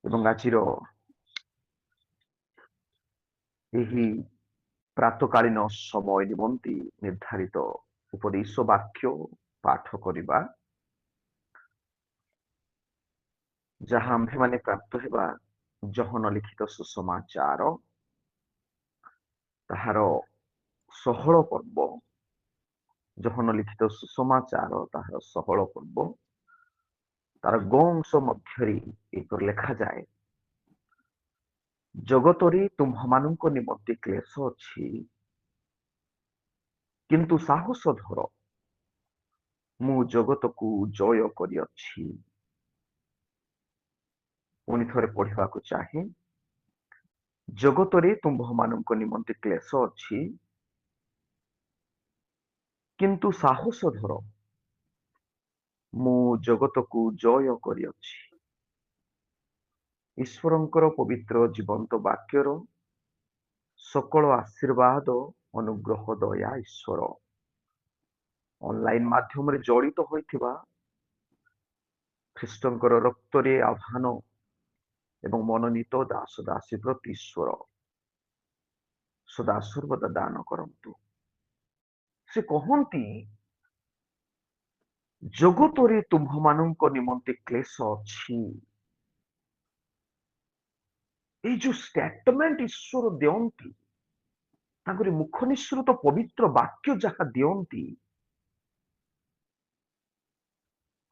ଏବଂ ଆଜିର ଏହି ପ୍ରାତଃକାଳୀନ ସମୟ ନିମନ୍ତେ ନିର୍ଦ୍ଧାରିତ ଉପଦେଶ ବାକ୍ୟ ପାଠ କରିବା, ଯାହା ଆମ୍ଭେମାନେ ପ୍ରାପ୍ତ ହେବା ଯୋହନ ଲିଖିତ ସୁସମାଚାର ତାହାର 16 ପର୍ବ। ଯୋହନ ଲିଖିତ ସୁସମାଚାର ତାହାର 16 ପର୍ବ, ତାର ଗଂଶ ମଧ୍ୟରେ ଏପରି ଲେଖାଯାଏ, ଜଗତରେ ତୁମ୍ଭମାନଙ୍କ ନିମନ୍ତେ କ୍ଲେଶ ଅଛି, କିନ୍ତୁ ସାହସ ଧର, ମୁଁ ଜଗତକୁ ଜୟ କରିଅଛି। ପୁଣି ଥରେ ପଢିବାକୁ ଚାହେଁ, ଜଗତରେ ତୁମ୍ଭମାନଙ୍କ ନିମନ୍ତେ କ୍ଲେଶ ଅଛି, କିନ୍ତୁ ସାହସ ଧର, ମୁଁ ଜଗତକୁ ଜୟ କରିଅଛି। ଈଶ୍ୱରଙ୍କର ପବିତ୍ର ଜୀବନ୍ତ ବାକ୍ୟର সকল ଆଶୀର୍ବାଦ ଅନୁଗ୍ରହ ଦୟା ଈଶ୍ୱର ଅନଲାଇନ ମାଧ୍ୟମରେ ଜଡ଼ିତ ହୋଇଥିବା ଖ୍ରୀଷ୍ଟଙ୍କର ରକ୍ତରେ ଆହ୍ୱାନ ଏବଂ ମନୋନୀତ ଦାସ ଦାସୀ ପ୍ରତି ଈଶ୍ୱର ସଦା ସର୍ବଦା ଦାନ କରନ୍ତୁ। ସେ କହନ୍ତି, ଜଗତରେ ତୁମ୍ଭମାନଙ୍କ ନିମନ୍ତେ କ୍ଲେଶ ଅଛି। এই ଯୋଉ ଷ୍ଟେଟମେଣ୍ଟ ଈଶ୍ୱର ଦିଅନ୍ତି, ତାଙ୍କର ମୁଖ ନିଃସୃତ ପବିତ୍ର ବାକ୍ୟ ଯାହା ଦିଅନ୍ତି,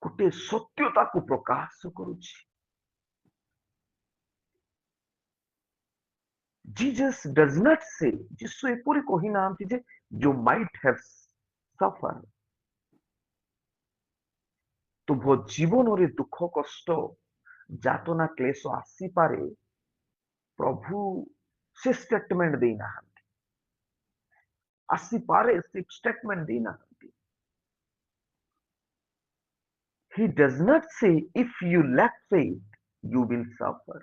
ଗୋଟେ ସତ୍ୟତାକୁ ପ୍ରକାଶ କରୁଛି। Jesus does not say, ଯୀଶୁ ଏପରି କହିନାହାନ୍ତି ଯେ you might have suffered, ତୁମ୍ଭ ଜୀବନରେ ଦୁଃଖ କଷ୍ଟ ଯାତନା କ୍ଲେଶ ଆସିପାରେ, ପ୍ରଭୁ ସେ ଷ୍ଟେଟମେଣ୍ଟ ଦେଇନାହାନ୍ତି। ଆସିପାରେ ସେ ଷ୍ଟେଟମେଣ୍ଟ ଦେଇନାହାନ୍ତି। He does not say if you lack faith you will suffer।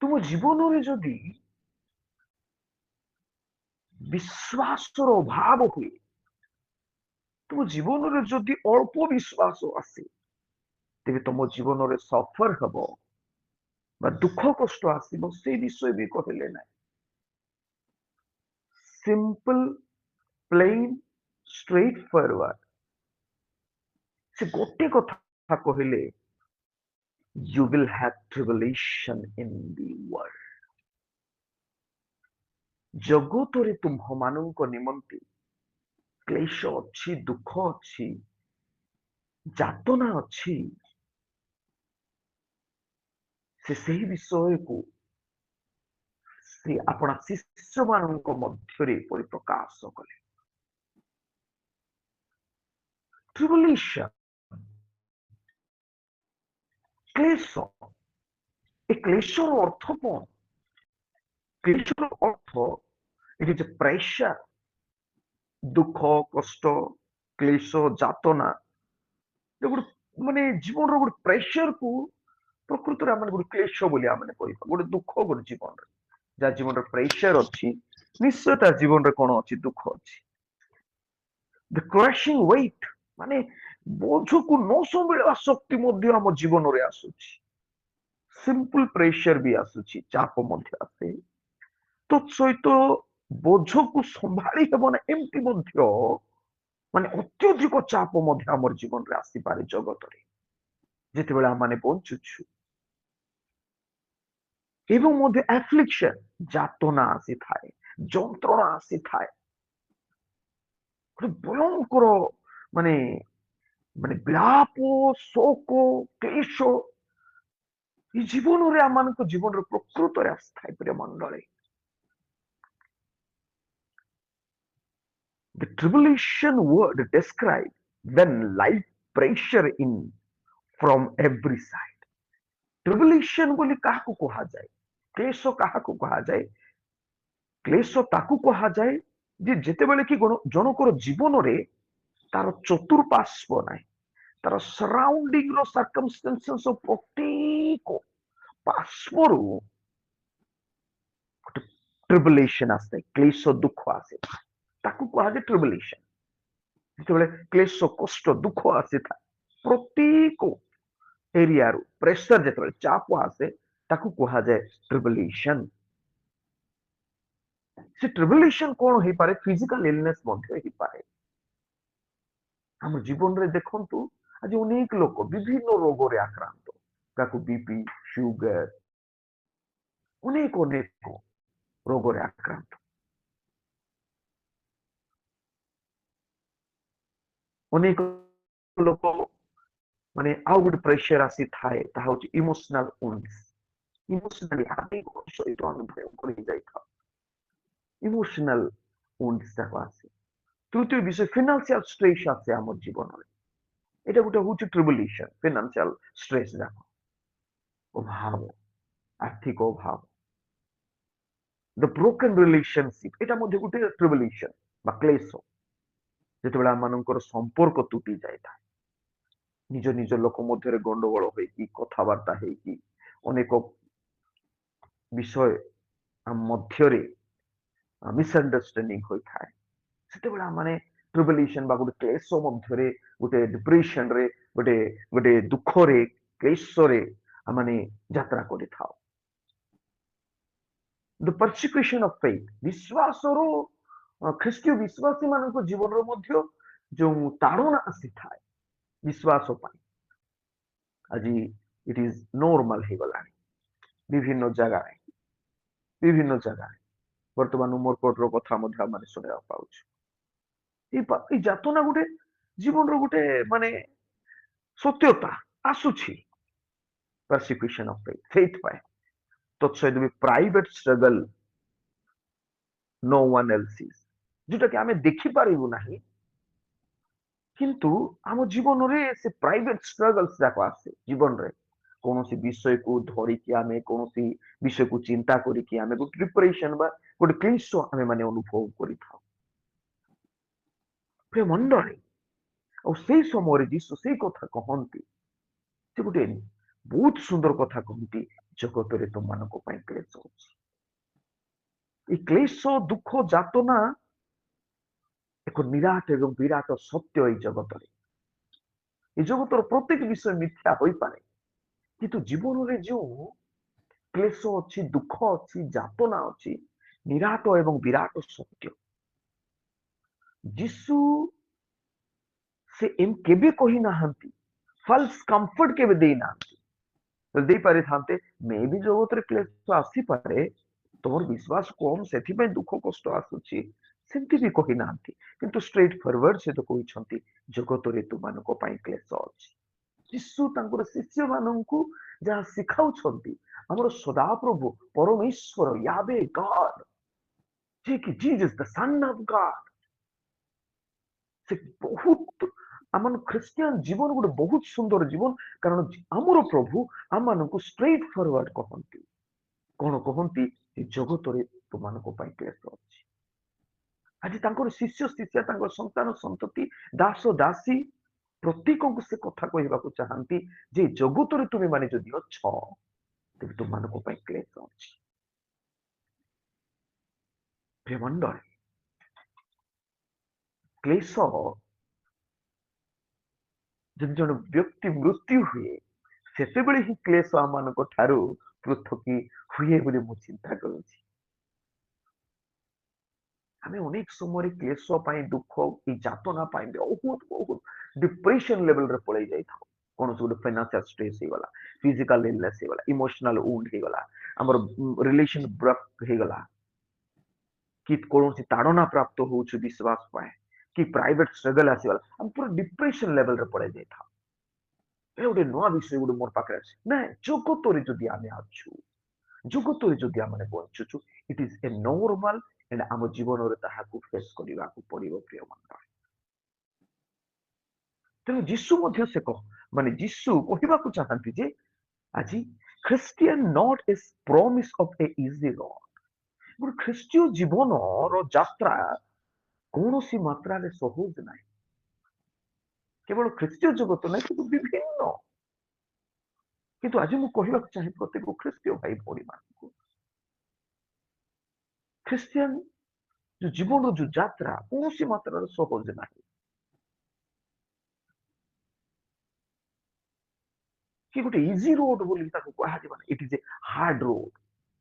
ତୁମ ଜୀବନରେ ଯଦି ବିଶ୍ୱାସର ଅଭାବ ହୁଏ, ତୁମ ଜୀବନରେ ଯଦି ଅଳ୍ପ ବିଶ୍ୱାସ ଆସେ, ତେବେ ତୁମ ଜୀବନରେ ସଫର ହେବ ବା ଦୁଃଖ କଷ୍ଟ ଆସିବ, ସେ ବିଷୟ ବି କହିଲେ ନାହିଁ। ସିମ୍ପଲ, ପ୍ଲେନ୍, ଷ୍ଟ୍ରେଟ୍ ଫରୱାର୍ଡ ସେ ଗୋଟେ କଥା କହିଲେ, you will have tribulation in the world। ଜଗତରେ ତୁମ୍ଭମାନଙ୍କ ନିମନ୍ତେ କ୍ଲେଶ ଅଛି, ଦୁଃଖ ଅଛି, ଯାତନା ଅଛି। ସେ ସେହି ବିଷୟକୁ ସେ ଆପଣା ଶିଷ୍ୟମାନଙ୍କ ମଧ୍ୟରେ ପରିପ୍ରକାଶ କଲେ। Tribulation, କ୍ଲେଶ, ଏ କ୍ଲେଶର ଅର୍ଥ କଣ? କ୍ଲେଶର ଅର୍ଥ it is a pressure, ଦୁଃଖ କଷ୍ଟ କ୍ଲେଶ ଯାତନା, ଗୋଟେ ମାନେ ଜୀବନର ଗୋଟେ ପ୍ରେସରକୁ ପ୍ରକୃତରେ ଆମେ ଗୋଟେ କ୍ଲେଶ ବୋଲି ଆମେ କହିବା। ଗୋଟେ ଦୁଃଖ ଗୋଟେ ଜୀବନରେ, ଯାହା ଜୀବନରେ ପ୍ରେସର ଅଛି, ନିଶ୍ଚୟ ତା ଜୀବନରେ କଣ ଅଛି? ଦୁଃଖ ଅଛି। the crushing weight, ମାନେ ବୋଝକୁ ନ ସମ୍ଭାଳିବା ଶକ୍ତି ମଧ୍ୟ ଆମ ଜୀବନରେ ଆସୁଛି। ସିମ୍ପଲ ପ୍ରେସର ବି ଆସୁଛି, ଚାପ ମଧ୍ୟ ଆସେ। ତତ୍ ସହିତ ବୋଝକୁ ସମ୍ଭାଳି ହେବ ନା, ଏମିତି ମଧ୍ୟ ମାନେ ଅତ୍ୟଧିକ ଚାପ ମଧ୍ୟ ଆମର ଜୀବନରେ ଆସିପାରେ ଜଗତରେ, ଯେତେବେଳେ ଆମେ ବଞ୍ଚୁଛୁ। ଏବଂ ମଧ୍ୟ ଆଫ୍ଲିକ୍ସନ, ଯାତନା ଆସିଥାଏ, ଯନ୍ତ୍ରଣା ଆସିଥାଏ, ଗୋଟେ ଭୟଙ୍କର ମାନେ ମାନେ ବିଳାପ, ଶୋକ, କ୍ଲେଶ এই ଜୀବନରେ ଆମମାନଙ୍କ ଜୀବନରେ ପ୍ରକୃତରେ ଆସିଥାଏ। ପ୍ରିୟ ମଣ୍ଡଳୀ, the tribulation word describe when life pressure in from every side। tribulation ବୋଲି କାହାକୁ କୁହାଯାଏ? କ୍ଲେଶ କାହାକୁ କୁହାଯାଏ? କ୍ଲେଶ ତାକୁ କୁହାଯାଏ ଯେ ଯେତେବେଳେ କି ଜଣଙ୍କର ଜୀବନରେ ତାର ଚତୁଃପାର୍ଶ୍ୱ ନାହିଁ, ତାର ସରାଉଣ୍ଡିଂ ର ସର୍କମଷ୍ଟାନ୍ସେସ ପ୍ରତ୍ୟେକ ପାର୍ଶ୍ୱରୁ ଗୋଟେ ଟ୍ରିବୁଲେସନ ଆସିଥାଏ, କ୍ଲେଶ ଦୁଃଖ ଆସିଥାଏ, ତାକୁ କୁହାଯାଏ ଟ୍ରିବୁଲେସନ। ଯେତେବେଳେ କ୍ଲେଶ କଷ୍ଟ ଦୁଃଖ ଆସିଥାଏ ପ୍ରତ୍ୟେକ एरिया रु प्रेशर जेतबेले चाप आसे ताकू कहा जाए ट्रिबुलेशन। से ट्रिबुलेशन कोन हे पारे फिजिकल इलनेस मध्ये हे पारे। हम जीवन रे देखंतु आज अनेक लोक विभिन्न रोग रे आक्रांत काकू बीपी शुगर अनेक अनेक रोग रे आक्रांत अनेक लोक माने आउ गुड प्रेशर आसी थाए ता होची इमोशनल वुंड्स इमोशनली आवेग सहित अनुभव करि जाय था इमोशनल वुंड्स ता आसी तृतीय विषय फाइनेंशियल स्ट्रेस आसे हमर जीवन रे এটা গোটে হচ্ছে ট্রিবুলেশন ফিনান্সিয়াল স্ট্রেস যাক অভাব আর্থিক অভাব द ব্রোকেন রিলেশনশিপ এটা মধ্যে গোটে ট্রিবুলেশন বা ক্লেশ যেতବେଳେ ଆମମାନଙ୍କର ସମ୍ପର୍କ ତୁଟି ଯାଇଥାଏ ନିଜ ନିଜ ଲୋକ ମଧ୍ୟରେ ଗଣ୍ଡଗୋଳ ହୋଇକି କଥାବାର୍ତ୍ତା ହେଇକି ଅନେକ ବିଷୟ ଆମ ମଧ୍ୟରେ ମିସଅଣ୍ଡରଷ୍ଟାଣ୍ଡିଂ ହୋଇଥାଏ ସେତେବେଳେ ଆମେ ट्रिबुलेशन बा गोटे क्लेश मध्यरे गोटे डिप्रेशन रे गोटे गोटे दुख रे क्लेश रे माने यात्रा करि थाओ द परसिक्यूशन ऑफ फेथ विश्वास रो ख्रिस्तीय विश्वासी मानको जीवन रो मध्य जो ताड़ना आसी थाए विश्वास पाई आज इट इज नॉर्मल हे गलानी विभिन्न जगह वर्तमान उमरकोट रो कथा मध्य माने सुनया पाउछ এই যাতনা গোটে জীবনର গোটে ମାନେ ସତ୍ୟତା ଆସୁଛି persecution of faith faith ପାଏ ତତ୍ସହିତ ବି private struggle no one else sees ଯୋଉଟା କି ଆମେ ଦେଖିପାରିବୁ ନାହିଁ କିନ୍ତୁ ଆମ ଜୀବନରେ ସେ ପ୍ରାଇଭେଟ ଷ୍ଟ୍ରଗଲ୍ସ ଯାକ ଆସେ ଜୀବନରେ କୌଣସି ବିଷୟକୁ ଧରିକି ଆମେ କୌଣସି ବିଷୟକୁ ଚିନ୍ତା କରିକି ଆମେ ଗୋଟେ ପ୍ରିପାରେସନ ବା ଗୋଟେ କ୍ଲିଶ ଆମେ ମାନେ ଅନୁଭବ କରିଥାଉ ପ୍ରିୟ ମଣ୍ଡଳୀ ଆଉ ସେଇ ସମୟରେ ଯୀଶୁ ସେଇ କଥା କହନ୍ତି ସେ ଗୋଟେ ବହୁତ ସୁନ୍ଦର କଥା କହନ୍ତି ଜଗତରେ ତୁମମାନଙ୍କ ପାଇଁ କ୍ଲେଶ ଅଛି এই ক্লেশ দুঃখ যাতনা ଏକ ନିରାଟ ଏବଂ ବିରାଟ ସତ୍ୟ এই ଜଗତରେ এই ଜଗତର ପ୍ରତ୍ୟେକ ବିଷୟ ମିଥ୍ୟା ହୋଇପାରେ କିନ୍ତୁ ଜୀବନରେ ଯେଉଁ କ୍ଲେଶ ଅଛି ଦୁଃଖ ଅଛି ଯାତନା ଅଛି ନିରାଟ ଏବଂ ବିରାଟ ସତ୍ୟ ଯୀଶୁ से केबे कही नाहंती फल्स कंफर्ट केबे देई नाहंती देई पारे थांते मे भी जगत रे क्लेश आसी पारे तोर विश्वास कम सेथि पे दुख कष्ट आसुची सेंति भी कही नाहंती किंतु स्ट्रेट फॉरवर्ड से तो कहि छंती जगत रे तुमानको पई क्लेश अछि यीशु तांकर शिष्य माननकु जा सिखाउ छंती हमर सदा प्रभु परमेश्वर यावे गॉड जे कि Jesus the son of God से बहुत आम ख्रिस्टियन जीवन गोटे बहुत सुंदर जीवन कारण आमर प्रभु आम मान स्ट्रेट फॉरवर्ड कहती कौन कहती जगत तुम क्लेश अच्छी आज शिष्य शिष्या संतान संतति दास दासी प्रत्येक को से कथा कहवा चाहती जे जगत तुम्हें माने जदि अच्छ तेज तुम क्लेश अच्छी प्रेमंडल क्लेश जब जन व्यक्ति मृत्यु हुए से ही क्लेश आम ठारू पृथकी हुए बोली मु चिंता करुछि आमे अनेक समय क्लेश पाई दुख ई जातना पाई बहुत बहुत डिप्रेशन लेवल रे पळै जाई था कोन गोटे फाइनेंशियल स्ट्रेस हे गला फिजिकल इलनेस हे गला इमोशनल वुंड हे गला हमर रिलेशन ब्रेक हे गला कि कोनोसी ताड़ना प्राप्त होउछ विश्वास पाए कि प्राइवेट स्ट्रगल आसीगला हम पूरा डिप्रेशन लेवल रे पळै जाई था ए गोटे नवा विषय गोटे मोर पाखे अछि ना जगत रे जदि आमे आछु जगत रे जदि आमे बंचुछु it is a normal and आम जीवन रे ताहाकू फेस करबा को पड़िबो प्रिय मंडल तेणु जीशु मध्य से कह माने जीशु कहबा को चाहंती जे आज Christian not is promise of a easy road गोटे ख्रीष्टीय जीवन रो यात्रा कौनसी मात्रा रे सहज नाही केवल ख्रीष्टीय जगत नहीं किंतु विभिन्न किंतु आज मु कहबा को चाहे प्रत्येक ख्रीष्टीय भाई भौणी मानकू ख्रीष्टियन जो जीवन जो यात्रा कौन मात्रा सहज ना कि गोटे इजी रोड बोली ताको कहा जिबा it is a hard road,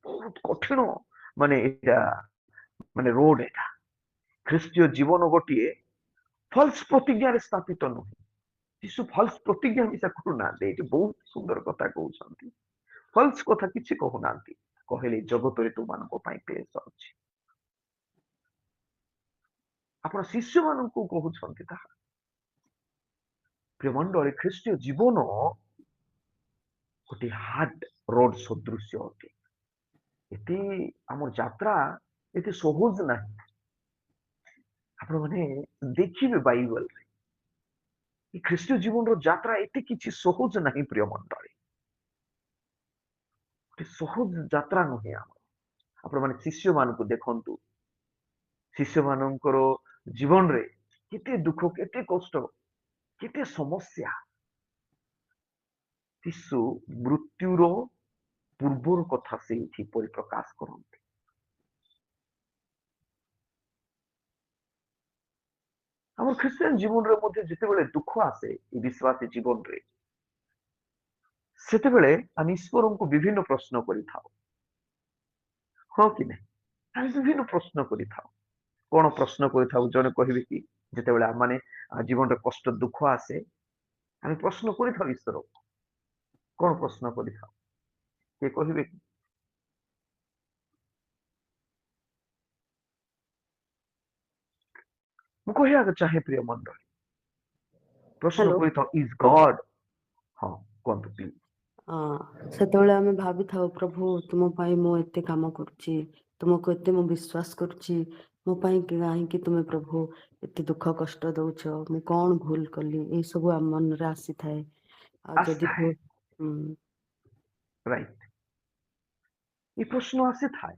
बहुत कठिन माने एटा माने रोड एटा। ख्रीष्टीय जीवन गोटे फल्स प्रतिज्ञा स्थापित नुहे। यीशु फल्स प्रतिज्ञा मिसा करूना, बहुत सुंदर कथा कहउछंती। फल्स कथा किछि कहउनांती, कहले जगत रे तुम मानको पई क्लेश अछि। आपण शिष्य मानको कहउछंती ता प्रेमंडले ख्रीष्टीय जीवन गोटे हार्ड रोड सदृश अटे। एते आम यात्रा एते सहज ना। आपण माने देखिबे बाइबल रे ख्रीष्टीय जीवन रो यात्रा एते किछि सहज नाही। प्रिय मंडली गोटे सहज यात्रा नुहे। आपण माने शिष्य मानको देखंतु, शिष्य मानकर जीवन रे केते दुख, केते कष्ट, केते समस्या। यीशु मृत्युर पूर्वर कथा से परिप्रकाश करते। आम ख्रीस्टियन जीवन रे मध्य जितेबेले दुख आसे विश्वासी जीवन रे, सेतेबेले आम ईश्वर को विभिन्न प्रश्न करिथाउ। हाँ कि नहीं? आम विभिन्न प्रश्न करिथाउ। कौन प्रश्न करिथाउ? जने कहबे कि जितेबेले आम माने जीवन रे कष्ट दुख आसे, आम प्रश्न करिथाउ ईश्वर को। कौन प्रश्न करिथाउ? के कहबे कि? मु कहया चाहे प्रिय मंडल, प्रश्न हेलो करिथाउ इज गॉड। हाँ कहंतु प्लीज। ସେତେବେଳେ ଆମେ ଭାବିଥାଉ ପ୍ରଭୁ ତୁମ ପାଇଁ ମୁଁ ଏତେ କାମ କରୁଛି, ତୁମକୁ ଏତେ ମୁଁ ବିଶ୍ୱାସ କରୁଛି, ମୋ ପାଇଁ କାହିଁକି ତୁମେ ପ୍ରଭୁ ଏତେ ଦୁଃଖ କଷ୍ଟ ଦଉଛ, ମୁଁ କଣ ଭୁଲ କଲି, ଏଇ ସବୁ ଆମ ମନରେ ଆସିଥାଏ। ଆଉ ଯଦି आस्था है, राइट। ये प्रश्न आसी थाए।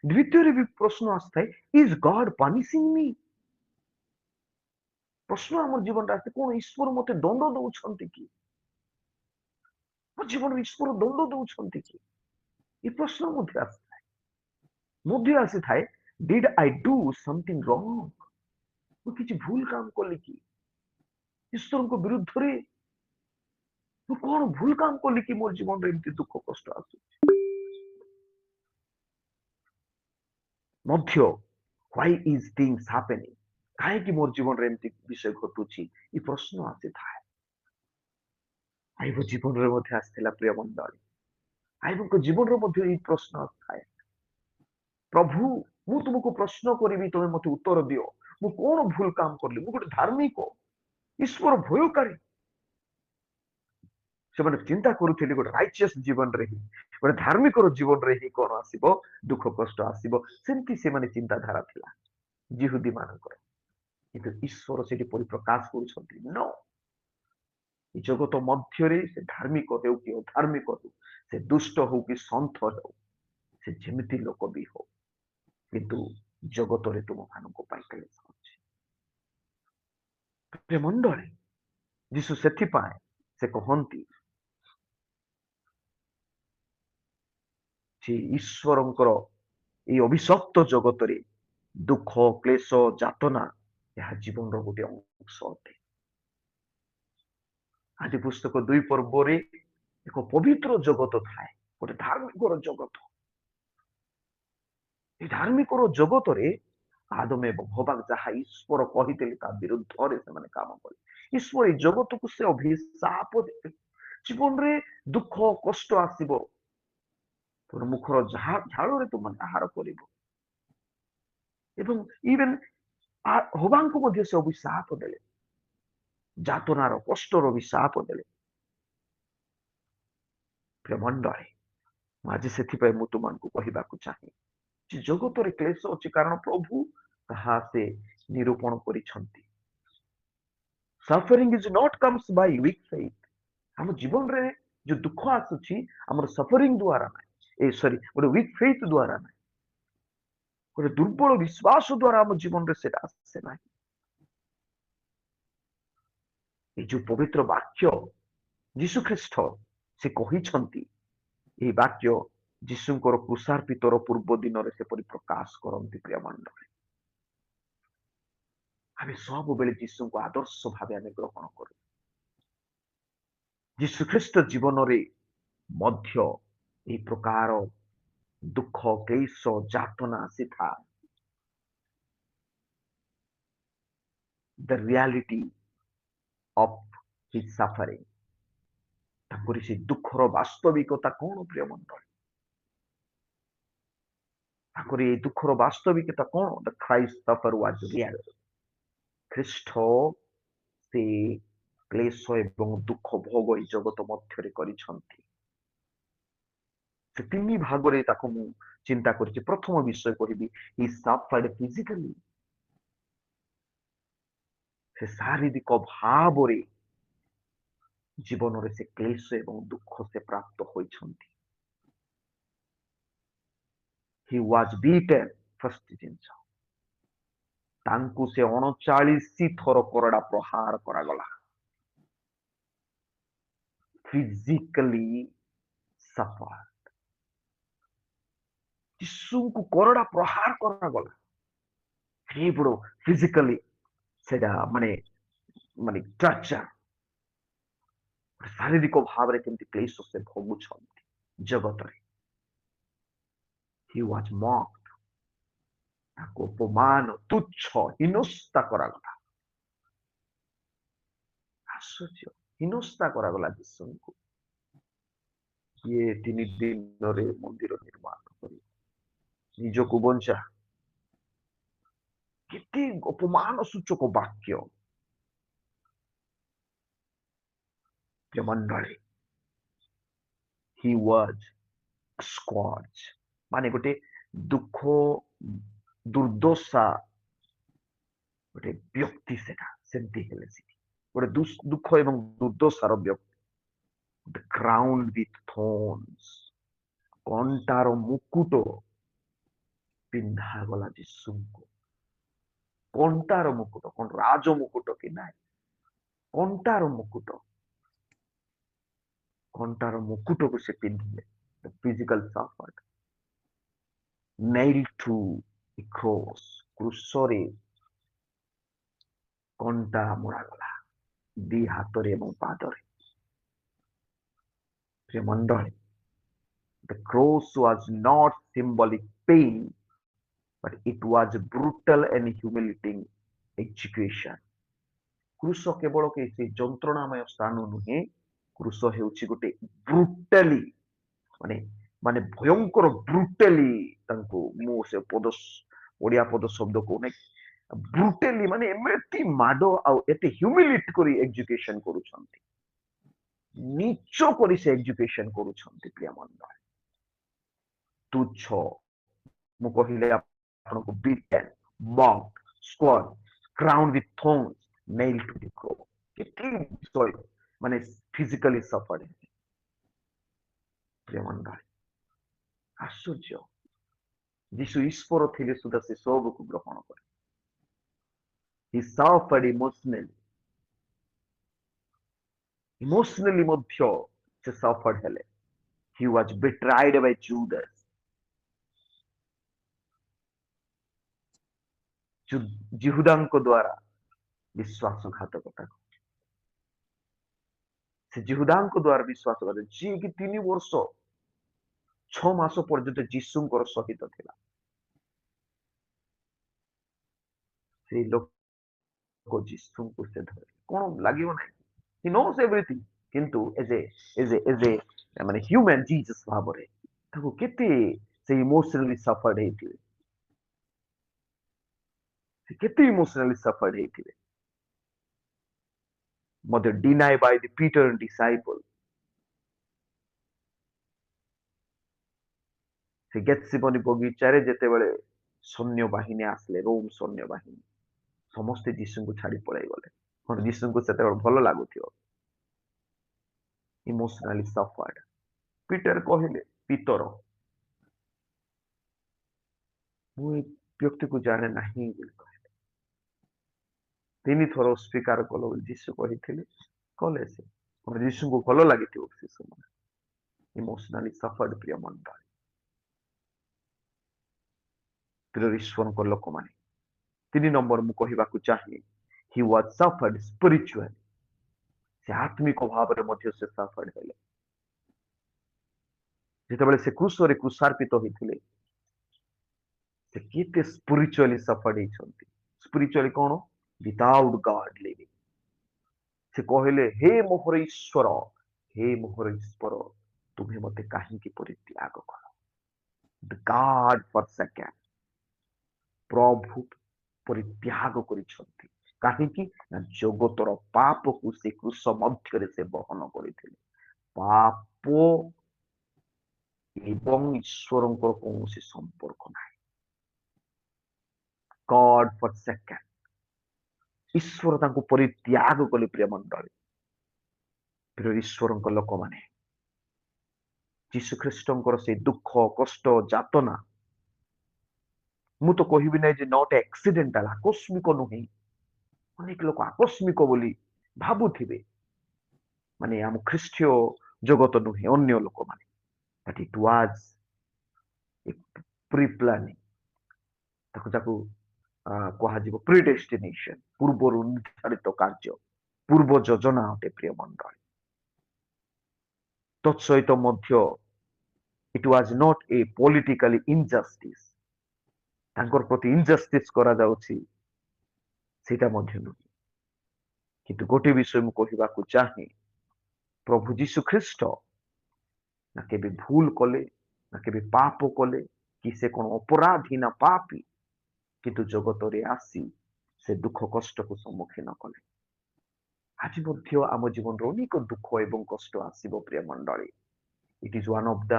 द्वितीय भी प्रश्न आस्था है, इज गॉड पनिशिंग मी? प्रश्न आम जीवन आसे कौन ईश्वर मते दंड दौरान कि? मो जीवन ईश्वर दंड दौरान कि? ये प्रश्न आसी थाए, did I do something wrong? मु किछि भूल काम कली कि? ईश्वर को विरुद्ध रे मु कौन भूल काम कली कि मोर जीवन रे एमती दुख कष्ट आसु? मध्य व्हाई इज थिंग्स हैपनिंग? काहे कि मोर जीवन रे एमती विषय घटुछि? ये प्रश्न आसी थाए। आइबो जीवन रे मध्य आस्थिला प्रिय मंडली। आइबो जीवन रे मध्य ये प्रश्न आस्থায়, प्रभु मु तुमको प्रश्न करी, तुम मत उत्तर दियो, मु कौन भूल काम करली? मु गोटे धार्मिक ईश्वर भयकारी से मैंने चिंता करुली गोटे राइचियस जीवन रे ही, गोटे धार्मिक जीवन रे ही कौन आसीबो दुख कष्ट आसीबो, सेमती से माने चिंताधारा थिला जिहुदी मानकर। किंतु ईश्वर सेठी परिप्रकाश करूछंती नो, जगत मध्य रे से धार्मिक हो कि अधार्मिक हो, से दुष्ट हो कि संत हो, से जेमिति लोक भी हो, किंतु जगत रे तुम मानको पाई क्लेश अछि। मंडले जीशु सेथि पाए से कहंती जे ईश्वरंकर ये अभिशप्त जगत रे दुख क्लेश जातना यह जीवन रो गोटे अंश अटे। आदि पुस्तक 2 पर्व रे एक पवित्र जगत थाए, गोटे धार्मिक जगत। ये धार्मिक जगत रे आदम एवं हवा जहाँ ईश्वर कही ता विरुद्ध रे से माने काम करे। ईश्वर ये जगत को से अभिशाप देते। जीवन रे दुख कष्ट आसीबो, तोर मुखर झाड़ रे तुम आहार करिबो। एवं इवन हवांको मध्य से अभिशाप देले, जातनार कष्टर अभिशाप देले। प्रेमंडले आज से मु तुमको कहवाक चाहे जगत रे क्लेश अछि, कारण प्रभु कहा से निरूपण करिसंती। Suffering is not comes by weak faith. हम जीवन रे जो दुख आसुछि हमर सफरिंग द्वारा ना, ए सॉरी गोटे वीक फेथ द्वारा ना, गोटे दुर्बल विश्वास द्वारा हम जीवन रे सेटा आसे ना। ए जो पवित्र वाक्य यीशु ख्रीष्ट से कहिसंती, ए वाक्य यीशुंकर क्रूसार्पितर पूर्व दिन से परिप्रकाश करती। प्रिय मंडली आम सब बेले यीशु को आदर्श भाव आम ग्रहण करूँ। ଯୀଶୁଖ୍ରୀଷ୍ଟ ଜୀବନରେ ମଧ୍ୟ ଏହି ପ୍ରକାର ଦୁଃଖ କ୍ଲେଶ ଯାତନା ଆସିଥାଏ। The reality of his suffering, ତାଙ୍କର ସେ ଦୁଃଖର ବାସ୍ତବିକତା କଣ ପ୍ରିୟ ମଣ୍ଡଳୀ? ତାଙ୍କର এই ଦୁଃଖର ବାସ୍ତବିକତା କଣ? The Christ suffer was real. ଖ୍ରୀଷ୍ଟ ସେ କ୍ଲେଶ ଏବଂ ଦୁଃଖ ଭୋଗ ଏହି ଜଗତ ମଧ୍ୟରେ କରିଛନ୍ତି। ସେ ତିନି ଭାଗରେ ତାକୁ ମୁଁ ଚିନ୍ତା କରିଛି। ପ୍ରଥମ ବିଷୟ କହିବି, he suffered physically, ସେ ଶାରୀରିକ ଭାବରେ ଜୀବନରେ ସେ କ୍ଲେଶ ଏବଂ ଦୁଃଖ ସେ ପ୍ରାପ୍ତ ହୋଇଛନ୍ତି। he was beaten, ଫାର୍ଷ୍ଟ ଜିନିଷ, ତାଙ୍କୁ ସେ 39 ଥର କରଡ଼ା ପ୍ରହାର କରାଗଲା। physically suffer, ଯୀଶୁଙ୍କୁ କରଡ଼ା ପ୍ରହାର କରାଗଲା। ଏ ବଡ଼ ଫିଜିକାଲି ସେଟା ମାନେ ମାନେ ଟର୍ଚର, ଶାରୀରିକ ଭାବରେ କେମିତି କ୍ଲେଶ ସେ ଭୋଗୁଛନ୍ତି ଜଗତରେ। he was mocked, ତାକୁ ଅପମାନ ତୁଚ୍ଛ ହୀନସ୍ତା କରାଗଲା। ଆଶ୍ଚର୍ଯ୍ୟ, ହୀନସ୍ତା କରାଗଲା ଯୀଶୁଙ୍କୁ। ଇଏ 3 ଦିନରେ ମନ୍ଦିର ନିର୍ମାଣ କରି ନିଜକୁ ବଞ୍ଚା, କେତେ ଅପମାନ ସୂଚକ ବାକ୍ୟ ମଣ୍ଡଳୀ। he was scourged, ମାନେ ଗୋଟେ ଦୁଃଖ ଦୁର୍ଦ୍ଦଶା ଗୋଟେ ବ୍ୟକ୍ତି, ସେଟା ସେମିତି ହେଲେ ସେଠି ଗୋଟେ ଦୁଃଖ ଏବଂ ଦୁର୍ଦ୍ଦଶାର ବ୍ୟକ୍ତି। crowned with thorns, କଣ୍ଟାର ମୁକୁଟ ପିନ୍ଧାଗଲା ଯୀଶୁଙ୍କୁ। କଣ୍ଟାର ମୁକୁଟ, କଣ ରାଜ ମୁକୁଟ କି ନାହିଁ, କଣ୍ଟାର ମୁକୁଟ, କଣ୍ଟାର ମୁକୁଟକୁ ସେ ପିନ୍ଧିଲେ। the physical suffered, nailed to a cross, କ୍ରୁଶରେ କଣ୍ଟା ମରାଗଲା ଦି ହାତରେ ଏବଂ ପାଦରେ। ପ୍ରିୟ ମଣ୍ଡଳୀ, the cross was not symbolic pain, but it was brutal and humiliating execution. କ୍ରୁଶ କେବଳ କିଛି ଯନ୍ତ୍ରଣାମୟ ସ୍ଥାନ ନୁହେଁ, କ୍ରୁଶ ହେଉଛି ଗୋଟେ ବ୍ରୁଟାଲି ମାନେ ମାନେ ଭୟଙ୍କର ବ୍ରୁଟାଲି, ତାଙ୍କୁ ମୁଁ ସେ ପଦ ଓଡିଆ ପଦ ଶବ୍ଦ କହୁନାହିଁ, ବ୍ରୁଟାଲି ମାନେ ଏମିତି ମାଡ ଆଉ ଏତେ ହ୍ୟୁମିଲିଟ କରି ଏକ୍ଜିକ୍ୟୁସନ କରୁଛନ୍ତି, ନିଚ କରି ସେ ଏକ୍ଜିକ୍ୟୁସନ କରୁଛନ୍ତି। ପ୍ରିୟ ମଣ୍ଡଳୀ, ତୁଚ୍ଛ, ମୁଁ କହିଲେ ଆପଣଙ୍କୁ beaten, mocked, scourged, crowned with thorns, nailed to the cross, କେତେ ବିଷୟ ମାନେ ଫିଜିକାଲି ସଫର। ପ୍ରିୟ ମଣ୍ଡଳୀ, ଆଶ୍ଚର୍ଯ୍ୟ, ଯୀଶୁ ଈଶ୍ୱର ଥିଲେ ସୁଦ୍ଧା ସେ ସବୁକୁ ଗ୍ରହଣ କରେ। he suffered emotionally, ଇମୋସନାଲି ମଧ୍ୟ ସେ ସଫର୍ଡ ହେଲେ। he was betrayed by Judas, ଜିହୁଦାଙ୍କ ଦ୍ୱାରା ବିଶ୍ୱାସଘାତକତା, ସେ ଜିହୁଦାଙ୍କ ଦ୍ୱାରା ବିଶ୍ୱାସଘାତ, ଯିଏକି 3 ବର୍ଷ 6 ମାସ ପର୍ଯ୍ୟନ୍ତ ଯୀଶୁଙ୍କର ସହିତ ଥିଲା। ସେଇ ଲୋକ ଯୀଶୁଙ୍କୁ ସେ ଧରେ, କଣ ଲାଗିବ ନାହିଁ, he knows everything, କିନ୍ତୁ ଏଜ ଏ ମାନେ ହ୍ୟୁମାନ ଜିସସ୍ ଭାବରେ ତାକୁ କେତେ ସେ ଇମୋସନାଲି ସଫର୍ଡ ହେଇଥିବେ, ସେ କେତେ ଇମୋସନାଲି ସଫର୍ଡ ହେଇଥିବେ। ମଧ୍ୟ denied by the Peter and disciple, ସେ ଗେତ୍ସିମନି ବଗିଚାରେ ଯେତେବେଳେ ସୈନ୍ୟବାହିନୀ ଆସିଲେ, ରୋମ ସୈନ୍ୟବାହିନୀ, ସମସ୍ତେ ଯୀଶୁଙ୍କୁ ଛାଡି ପଳେଇ ଗଲେ। କଣ ଯୀଶୁଙ୍କୁ ସେତେବେଳେ ଭଲ ଲାଗୁଥିବ? ଇମୋସନାଲି ସଫର୍ଡ। ପିଟର କହିଲେ, ପିତର, ମୁଁ ଏ ବ୍ୟକ୍ତିକୁ ଜାଣେ ନାହିଁ ବୋଲି କହିଲେ। 3 ଥର ସ୍ୱୀକାର କଲ ବୋଲି ଯୀଶୁ କହିଥିଲେ, କଲେ ସେ। କଣ ଯୀଶୁଙ୍କୁ ଭଲ ଲାଗିଥିବ ସେ ସମୟ? ଇମୋସନାଲି ସଫର୍ଡ। ପ୍ରିୟ ମଣ୍ଡଳୀ, ପ୍ରିୟ ଈଶ୍ୱରଙ୍କ ଲୋକମାନେ, 3 ନମ୍ବର ମୁଁ କହିବାକୁ ଚାହେଁ, he was suffered spiritually, ସେ ଆତ୍ମିକ ଭାବରେ ମଧ୍ୟ ସେ ସଫର୍ଡ ହେଲେ। ଯେତେବେଳେ ସେ କ୍ରୁଶରେ କ୍ରୁଶାର୍ପିତ ହୋଇଥିଲେ, ସେ କେତେ ସ୍ପିରିଚୁଆଲି ସଫର୍ଡ ହେଇଛନ୍ତି। ସ୍ପିରିଚୁଆଲି କଣ? ୱିଦାଉଟ୍ ଗଡ ଲିଭିଂ। ସେ କହିଲେ, ହେ ମୋହର ଈଶ୍ୱର, ହେ ମୋହର ଈଶ୍ୱର, ତୁମେ ମତେ କାହିଁକି ପରିତ୍ୟାଗ କର? ଗଡ ଫରସେକେନ୍, ପ୍ରଭୁ ପରିତ୍ୟାଗ କରିଛନ୍ତି। କାହିଁକି ନା ଜଗତର ପାପକୁ ସେ କ୍ରୁଶ ମଧ୍ୟରେ ସେ ବହନ କରିଥିଲେ। ପାପ ଏବଂ ଈଶ୍ୱରଙ୍କର କୌଣସି ସମ୍ପର୍କ ନାହିଁ। ଗଡ ଫରସେକେନ୍, ଈଶ୍ୱର ତାଙ୍କୁ ପରିତ୍ୟାଗ କଲେ। ପ୍ରିୟ ମଣ୍ଡଳୀ, ପ୍ରିୟ ଈଶ୍ୱରଙ୍କ ଲୋକମାନେ, ଯୀଶୁ ଖ୍ରୀଷ୍ଟଙ୍କର ସେ ଦୁଃଖ, କଷ୍ଟ, ଯାତନା, ମୁଁ ତ କହିବି ନାହିଁ ଯେ ନଟ୍ ଆକ୍ସିଡେଣ୍ଟାଲ, ଆକସ୍ମିକ ନୁହେଁ। ଅନେକ ଲୋକ ଆକସ୍ମିକ ବୋଲି ଭାବୁଥିବେ, ମାନେ ଆମ ଖ୍ରୀଷ୍ଟୀୟ ଜଗତ ନୁହେଁ, ଅନ୍ୟ ଲୋକମାନେ। But it was a pre-planning, ତାକୁ କୁହାଯିବ ପ୍ରିଡେଷ୍ଟିନେସନ, ପୂର୍ବରୁ ନିର୍ଦ୍ଧାରିତ କାର୍ଯ୍ୟ, ପୂର୍ବ ଯୋଜନା ଅଟେ। ପ୍ରିୟ ମଣ୍ଡଳୀ, ତତ୍ସହିତ ମଧ୍ୟ it was not a politically injustice, ତାଙ୍କର ପ୍ରତି ଇନଜଷ୍ଟିସ କରାଯାଉଛି ସେଇଟା ମଧ୍ୟ ନୁହେଁ। କିନ୍ତୁ ଗୋଟିଏ ବିଷୟ ମୁଁ କହିବାକୁ ଚାହେଁ, ପ୍ରଭୁ ଯୀଶୁ ଖ୍ରୀଷ୍ଟ ନା କେବେ ଭୁଲ କଲେ, ନା କେବେ ପାପ କଲେ, କି ସେ କଣ ଅପରାଧୀ ନା ପାପୀ, କିନ୍ତୁ ଜଗତରେ ଆସି ସେ ଦୁଃଖ କଷ୍ଟକୁ ସମ୍ମୁଖୀନ କଲେ। ଆଜି ମଧ୍ୟ ଆମ ଜୀବନରେ ଅନେକ ଦୁଃଖ ଏବଂ କଷ୍ଟ ଆସିବ। ପ୍ରିୟ ମଣ୍ଡଳୀ, it is one of the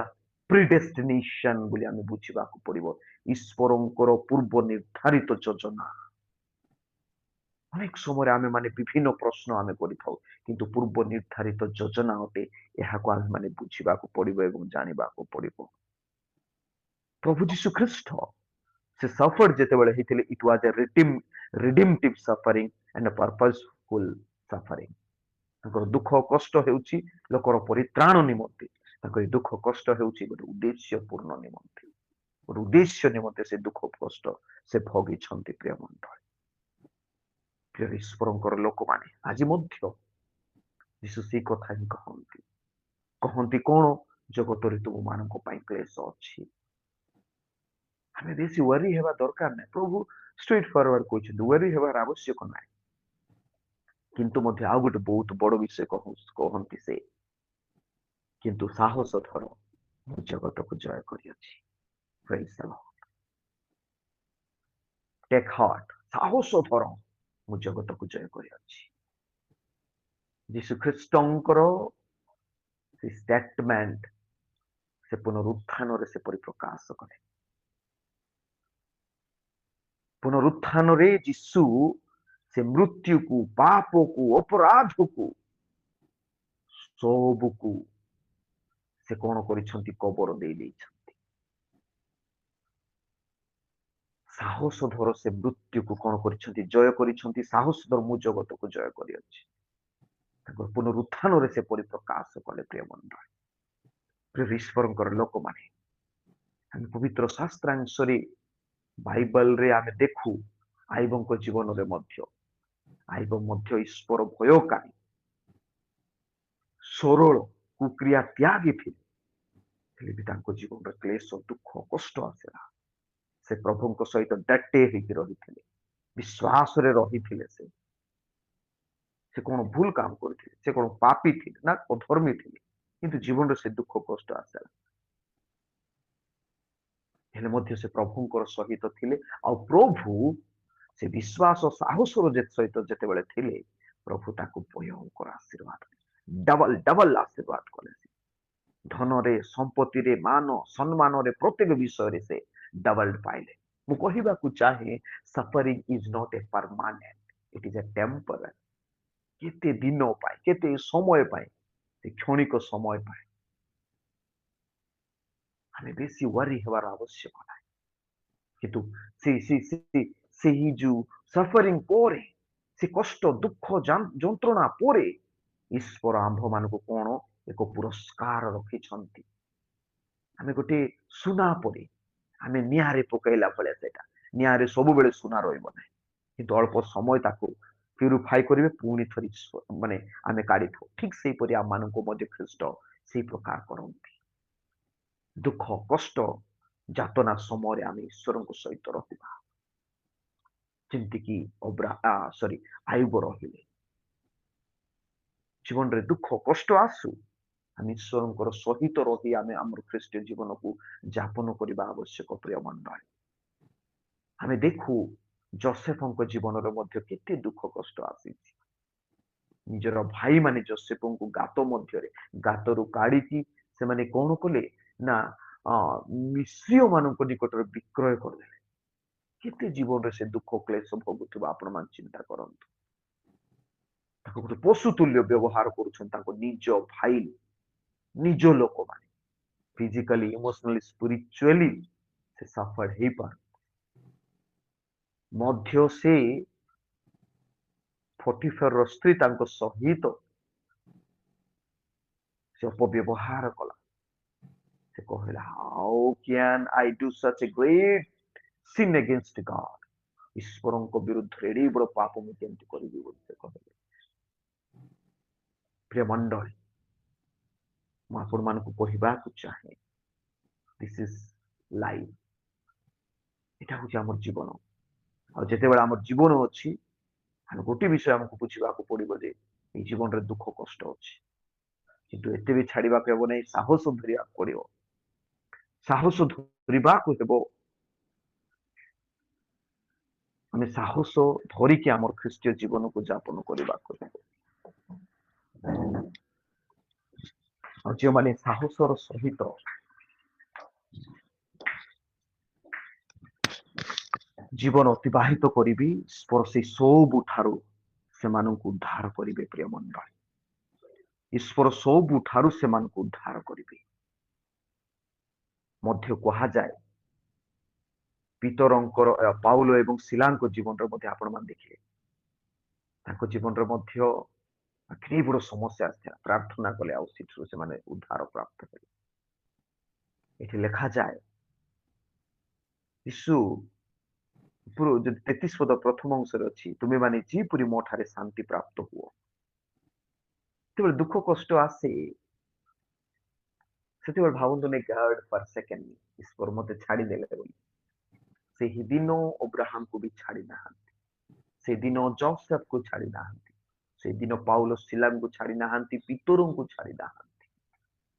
predestination ବୋଲି ଆମେ ବୁଝିବାକୁ ପଡିବ। ଈଶ୍ୱରଙ୍କର ପୂର୍ବ ନିର୍ଦ୍ଧାରିତ ଯୋଜନା। ଅନେକ ସମୟରେ ଆମେ ମାନେ ବିଭିନ୍ନ ପ୍ରଶ୍ନ ଆମେ କରିଥାଉ, କିନ୍ତୁ ପୂର୍ବ ନିର୍ଦ୍ଧାରିତ ଯୋଜନା ଅଟେ। ଏହାକୁ ଆମେ ମାନେ ବୁଝିବାକୁ ପଡିବ ଏବଂ ଜାଣିବାକୁ ପଡିବ। ପ୍ରଭୁ ଯୀଶୁ ଖ୍ରୀଷ୍ଟ ସେ ସଫର୍ଡ ଯେତେବେଳେ ହେଇଥିଲେ, it was a redemptive suffering and purposeful suffering. ତାଙ୍କର ଦୁଃଖ କଷ୍ଟ ହେଉଛି ଲୋକର ପରିତ୍ରାଣ ନିମନ୍ତେ। ତାଙ୍କର ଦୁଃଖ କଷ୍ଟ ହେଉଛି ଗୋଟେ ଉଦ୍ଦେଶ୍ୟ ପୂର୍ଣ୍ଣ ନିମନ୍ତେ, ଗୋଟେ ଉଦ୍ଦେଶ୍ୟ ନିମନ୍ତେ ସେ ଦୁଃଖ କଷ୍ଟ ସେ ଭୋଗିଛନ୍ତି। ପ୍ରିୟ ମଣ୍ଡଳୀ, ପ୍ରିୟ ଈଶ୍ୱରଙ୍କର ଲୋକମାନେ, ଆଜି ମଧ୍ୟ ଯୀଶୁ ସେଇ କଥା ହିଁ କହନ୍ତି। କହନ୍ତି କଣ? ଜଗତରେ ତୁମମାନଙ୍କ ପାଇଁ କ୍ଲେଶ ଅଛି। ଆମେ ବେଶୀ ୱରି ହେବା ଦରକାର ନାହିଁ। ପ୍ରଭୁ ଷ୍ଟ୍ରେଟ ଫରୱାର୍ଡ କହିଛନ୍ତି, ୱରି ହେବାର ଆବଶ୍ୟକ ନାହିଁ। କିନ୍ତୁ ମଧ୍ୟ ଆଉ ଗୋଟେ ବହୁତ ବଡ ବିଷୟ କହନ୍ତି ସେ, କିନ୍ତୁ ସାହସ ଧର, ମୁଁ ଜଗତକୁ ଜୟ କରିଅଛି। ପ୍ରେଜ୍ ଦ ଲର୍ଡ। ଟେକ୍ ହାର୍ଟ, ସାହସ ଧର, ମୁଁ ଜଗତକୁ ଜୟ କରିଅଛି। ଯୀଶୁ ଖ୍ରୀଷ୍ଟଙ୍କର ସେ ଷ୍ଟେଟମେଣ୍ଟ ସେ ପୁନରୁତ୍ଥାନରେ ସେ ପରିପ୍ରକାଶ କଲେ। ପୁନରୁତ୍ଥାନରେ ଯୀଶୁ ସେ ମୃତ୍ୟୁକୁ, ପାପକୁ, ଅପରାଧକୁ, ସବୁକୁ ସେ କଣ କରିଛନ୍ତି? କବର ଦେଇଛନ୍ତି। ସାହସ ଧର, ସେ ମୃତ୍ୟୁକୁ କଣ କରିଛନ୍ତି? ଜୟ କରିଛନ୍ତି। ସାହସ ଧର, ମୁଁ ଜଗତକୁ ଜୟ କରିଅଛି। ତାଙ୍କର ପୁନରୁତ୍ଥାନରେ ସେ ପରିପ୍ରକାଶ କଲେ। ପ୍ରିୟ ମଣ୍ଡଳୀ, ପ୍ରିୟ ଈଶ୍ୱରଙ୍କର ଲୋକମାନେ, ଆମେ ପବିତ୍ର ଶାସ୍ତ୍ରାଂଶରେ ବାଇବଲରେ ଆମେ ଦେଖୁ, ଆଇବଙ୍କ ଜୀବନରେ ମଧ୍ୟ, ଆଇବ ମଧ୍ୟ ଈଶ୍ୱର ଭୟକାରୀ, ସରଳ, କୁକ୍ରିୟା ତ୍ୟାଗୀ ଥିଲେ। ହେଲେ ବି ତାଙ୍କ ଜୀବନରେ କ୍ଲେଶ, ଦୁଃଖ, କଷ୍ଟ ଆସିଲା। ସେ ପ୍ରଭୁଙ୍କ ସହିତ ଡଟେ ହେଇକି ରହିଥିଲେ, ବିଶ୍ୱାସରେ ରହିଥିଲେ। ସେ କଣ ଭୁଲ କାମ କରିଥିଲେ? ସେ କଣ ପାପୀ ଥିଲେ ନା ଅଧର୍ମୀ ଥିଲେ? କିନ୍ତୁ ଜୀବନରେ ସେ ଦୁଃଖ କଷ୍ଟ ଆସିଲା, ହେଲେ ମଧ୍ୟ ସେ ପ୍ରଭୁଙ୍କର ସହିତ ଥିଲେ। ଆଉ ପ୍ରଭୁ ସେ ବିଶ୍ୱାସ ସାହସର ସହିତ ଯେତେବେଳେ ଥିଲେ, ପ୍ରଭୁ ତାକୁ ଭୟଙ୍କର ଆଶୀର୍ବାଦ, ଡବଲ ଡବଲ ଆଶୀର୍ବାଦ କଲେ। ଧନରେ, ସମ୍ପତ୍ତିରେ, ମାନ ସମ୍ମାନରେ, ପ୍ରତ୍ୟେକ ବିଷୟରେ ସେ ଡବଲ ପାଇଲେ। ମୁଁ କହିବାକୁ ଚାହେଁ, suffering is not a permanent, eat is a temporary. କେତେ ଦିନ ପାଇଁ, କେତେ ସମୟ ପାଇଁ, ସେ କ୍ଷଣିକ ସମୟ ପାଇଁ। ଆମେ ବେଶୀ ୱରି ହେବାର ଆବଶ୍ୟକ ନାହିଁ। କିନ୍ତୁ ସେହି ଯୋଉ ସଫରିଂ ପରେ, ସେ କଷ୍ଟ, ଦୁଃଖ, ଯନ୍ତ୍ରଣା ପରେ ଈଶ୍ୱର ଆମ୍ଭ ମାନଙ୍କୁ କଣ ଏକ ପୁରସ୍କାର ରଖିଛନ୍ତି। ଆମେ ଗୋଟେ ସୁନା ପରି, ଆମେ ନିଆଁରେ ପକେଇଲା ଭଳିଆ, ସେଇଟା ନିଆଁରେ ସବୁବେଳେ ସୁନା ରହିବ ନାହିଁ, କିନ୍ତୁ ଅଳ୍ପ ସମୟ ତାକୁ ପ୍ୟୁରିଫାଇ କରିବେ, ପୁଣି ଥରେ ମାନେ ଆମେ କାଢିଥାଉ। ଠିକ ସେହିପରି ଆମମାନଙ୍କୁ ମଧ୍ୟ ଖ୍ରୀଷ୍ଟ ସେଇ ପ୍ରକାର କରନ୍ତି। ଦୁଃଖ କଷ୍ଟ ଯାତନା ସମୟରେ ଆମେ ଈଶ୍ୱରଙ୍କ ସହିତ ରହିବା, ଯେମିତିକି ଆୟୁବ ରହିଲେ। ଜୀବନରେ ଦୁଃଖ କଷ୍ଟ ଆସୁ, ଆମେ ଈଶ୍ୱରଙ୍କର ସହିତ ରହି ଆମେ ଆମର ଖ୍ରୀଷ୍ଟୀୟ ଜୀବନକୁ ଯାପନ କରିବା ଆବଶ୍ୟକ। ପ୍ରିୟ ମଣ୍ଡଳୀ, ଆମେ ଦେଖୁ ଯୋସେଫଙ୍କ ଜୀବନରେ ମଧ୍ୟ କେତେ ଦୁଃଖ କଷ୍ଟ ଆସିଛି। ନିଜର ଭାଇମାନେ ଯୋସେଫଙ୍କୁ ଗାତରୁ କାଢିକି ସେମାନେ କଣ କଲେ ନା ମିଶ୍ରୀୟ ମାନଙ୍କ ନିକଟରେ ବିକ୍ରୟ କରିଦେଲେ। କେତେ ଜୀବନରେ ସେ ଦୁଃଖ କ୍ଲେଶ ଭୋଗୁଥିବା ଆପଣ ମାନେ ଚିନ୍ତା କରନ୍ତୁ। ତାକୁ ଗୋଟେ ପଶୁ ତୁଲ୍ୟ ବ୍ୟବହାର କରୁଛନ୍ତି, ତାଙ୍କ ନିଜ ଭାଇ, ନିଜ ଲୋକମାନେ। ଫିଜିକାଲି, ଇମୋସନାଲି, ସ୍ପିରିଚୁଆଲି ସେ ସଫଳ ହେଇପାରୁ ମଧ୍ୟ ସେ ପଟିଫରର ସ୍ତ୍ରୀ ତାଙ୍କ ସହିତ ସେ ଅପବ୍ୟବହାର କଲା। ସେ କହିଲା, how can I do such a great sin against God? ଈଶ୍ୱରଙ୍କ ବିରୁଦ୍ଧରେ ଏଡେ ବଡ ପାପ ମୁଁ କେମିତି କରିବି ବୋଲି ସେ କହିଲେ। ପ୍ରିୟ ମଣ୍ଡଳୀ, ମୁଁ ଆପଣମାନଙ୍କୁ କହିବାକୁ ଚାହେଁ, ଦିସ୍ ଇଜ ଲାଇଫ୍। ଏଇଟା ହଉଛି ଆମର ଜୀବନ। ଆଉ ଯେତେବେଳେ ଆମର ଜୀବନ ଅଛି, ଆମେ ଗୋଟେ ବିଷୟ ଆମକୁ ବୁଝିବାକୁ ପଡିବ ଯେ ଏଇ ଜୀବନରେ ଦୁଃଖ କଷ୍ଟ ଅଛି, କିନ୍ତୁ ଏତେ ବି ଛାଡିବାକୁ ହେବ ନାହିଁ। ସାହସ ଧରିବାକୁ ପଡିବ, ସାହସ ଧରିବାକୁ ହେବ। ଆମେ ସାହସ ଧରିକି ଆମର ଖ୍ରୀଷ୍ଟୀୟ ଜୀବନକୁ ଯାପନ କରିବାକୁ ହେବ। ଆଉ ଯେଉଁମାନେ ସାହସର ସହିତ ଜୀବନ ଅତିବାହିତ କରିବି, ସେଇ ସବୁଠାରୁ ସେମାନଙ୍କୁ ଉଦ୍ଧାର କରିବେ। ପ୍ରିୟ ମଣ୍ଡଳୀ, ଈଶ୍ୱର ସବୁଠାରୁ ସେମାନଙ୍କୁ ଉଦ୍ଧାର କରିବେ। ମଧ୍ୟ କୁହାଯାଏ ପିତରଙ୍କର ପାଉଲ ଏବଂ ଶିଲାଙ୍କ ଜୀବନରେ ମଧ୍ୟ ଆପଣମାନେ ଦେଖିଲେ, ତାଙ୍କ ଜୀବନରେ ମଧ୍ୟ କେତେ ବଡ ସମସ୍ୟା ଆସିଥିଲା। ପ୍ରାର୍ଥନା କଲେ ଆଉ ସେଠରୁ ସେମାନେ ଉଦ୍ଧାର ପ୍ରାପ୍ତ କଲେ। ଏଠି ଲେଖାଯାଏ, ଯୀଶୁ ଯଦି 33 ପଦ ପ୍ରଥମ ଅଂଶରେ ଅଛି, ତୁମେ ମାନେ ଯେପରି ମୋ ଠାରେ ଶାନ୍ତି ପ୍ରାପ୍ତ ହୁଅ। ଯେତେବେଳେ ଦୁଃଖ କଷ୍ଟ ଆସେ, ସେତେବେଳେ ଭାବନ୍ତୁ ନାହିଁ ଗଡ୍ ଫର୍ ସେକେଣ୍ଡ ଈଶ୍ୱର ମତେ ଛାଡିଦେଲେ ବୋଲି। ସେହି ଦିନ ଅବ୍ରାହମକୁ ବି ଛାଡି ନାହାନ୍ତି, ସେଦିନ ଯୋସେଫକୁ ଛାଡି ନାହାନ୍ତି, ସେଦିନ ପାଉଲ ଶିଲାଙ୍କୁ ଛାଡି ନାହାନ୍ତି, ପିତରଙ୍କୁ ଛାଡି ନାହାନ୍ତି।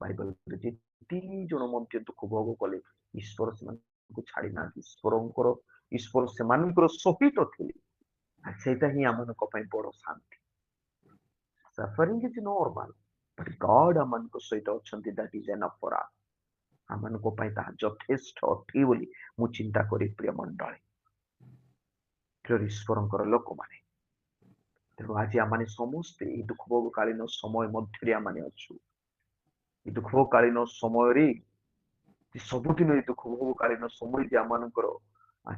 ବାଇବଲରେ ଯେତିକି ଜଣ ମଧ୍ୟ ଦୁଃଖ ଭୋଗ କଲେ, ଈଶ୍ୱର ସେମାନଙ୍କୁ ଛାଡି ନାହାନ୍ତି। ଈଶ୍ୱର ସେମାନଙ୍କର ସହିତ ଥିଲେ। ସେଇଟା ହିଁ ଆମମାନଙ୍କ ପାଇଁ ବଡ ଶାନ୍ତି। ସଫରିଂ ଇଜ ନର୍ମାଲ, ବଟ୍ ଗଡ୍ ଆମମାନଙ୍କ ସହିତ ଅଛନ୍ତି, ଦାଟ୍ ଇଜ ଏନଫ୍ ଫର୍ ଆସ୍। ଆମମାନଙ୍କ ପାଇଁ ତାହା ଯଥେଷ୍ଟ ଅଟେ ବୋଲି ମୁଁ ଚିନ୍ତା କରେ। ପ୍ରିୟ ମଣ୍ଡଳୀ, ଈଶ୍ୱରଙ୍କର ଲୋକମାନେ, ତେଣୁ ଆଜି ଆମେ ସମସ୍ତେ ଏହି ଦୁଃଖଭୋଗକାଳୀନ ସମୟ ମଧ୍ୟରେ ଆମେ ଅଛୁ। এই ଦୁଃଖକାଳୀନ ସମୟରେ, ସବୁଦିନ ଏଇ ଦୁଃଖଭୋଗକାଳୀନ ସମୟ ଯେ ଆମମାନଙ୍କର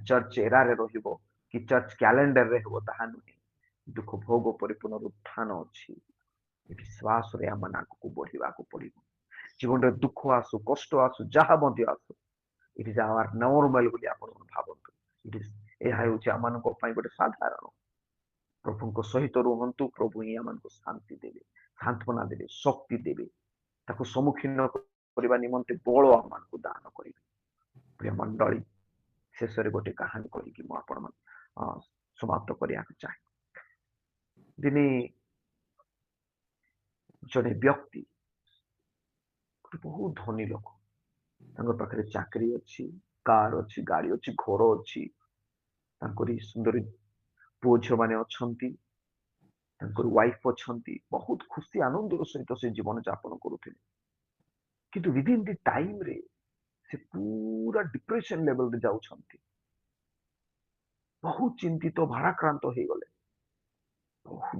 ଚର୍ଚ୍ଚ ଏରାରେ ରହିବ କି ଚର୍ଚ୍ଚ କ୍ୟାଲେଣ୍ଡରରେ ହେବ ତାହା ନୁହେଁ। ଦୁଃଖ ଭୋଗ ପରିପୂର୍ଣ୍ଣ ଉତ୍ଥାନ ଅଛି। ଏ ବିଶ୍ୱାସରେ ଆମମାନେ ଆଗକୁ ବଢିବାକୁ ପଡିବ। ଜୀବନରେ ଦୁଃଖ ଆସୁ, କଷ୍ଟ ଆସୁ, ଯାହା ମଧ୍ୟ ଆସୁ, ଇଟ୍ ଇଜ ଆୱାର ନର୍ମାଲ ବୋଲି ଆପଣ ଭାବନ୍ତୁ। ଏହା ହେଉଛି ଆମମାନଙ୍କ ପାଇଁ ଗୋଟେ ସାଧାରଣ। ପ୍ରଭୁଙ୍କ ସହିତ ରୁହନ୍ତୁ, ପ୍ରଭୁ ହିଁ ଆମମାନଙ୍କୁ ଶାନ୍ତି ଦେବେ, ସାନ୍ତ୍ୱନା ଦେବେ, ଶକ୍ତି ଦେବେ, ତାକୁ ସମ୍ମୁଖୀନ କରିବା ନିମନ୍ତେ ବଳ ଆମମାନଙ୍କୁ ଦାନ କରିବେ। ପ୍ରିୟ ମଣ୍ଡଳୀ, ଶେଷରେ ଗୋଟେ କାହାଣୀ କରିକି ମୁଁ ଆପଣମାନଙ୍କୁ ସମାପ୍ତ କରିବାକୁ ଚାହେଁ। ଦିନେ ଜଣେ ବ୍ୟକ୍ତି, ବହୁତ ଧନୀ ଲୋକ, ତାଙ୍କ ପାଖରେ ଚାକିରି ଅଛି, କାର ଅଛି, ଗାଡି ଅଛି, ଘର ଅଛି, ତାଙ୍କରି ସୁନ୍ଦରୀ ପୁଅ ଝିଅ ମାନେ ଅଛନ୍ତି, ତାଙ୍କର ୱାଇଫ ଅଛନ୍ତି, ବହୁତ ଖୁସି ଆନନ୍ଦର ସହିତ ସେ ଜୀବନ ଯାପନ କରୁଥିଲେ। କିନ୍ତୁ ୱିଦିନ୍ ଦି ଟାଇମରେ ସେ ପୁରା ଡିପ୍ରେସନ ଲେଭେଲରେ ଯାଉଛନ୍ତି। ବହୁତ ଚିନ୍ତିତ, ଭାରାକ୍ରାନ୍ତ ହେଇଗଲେ।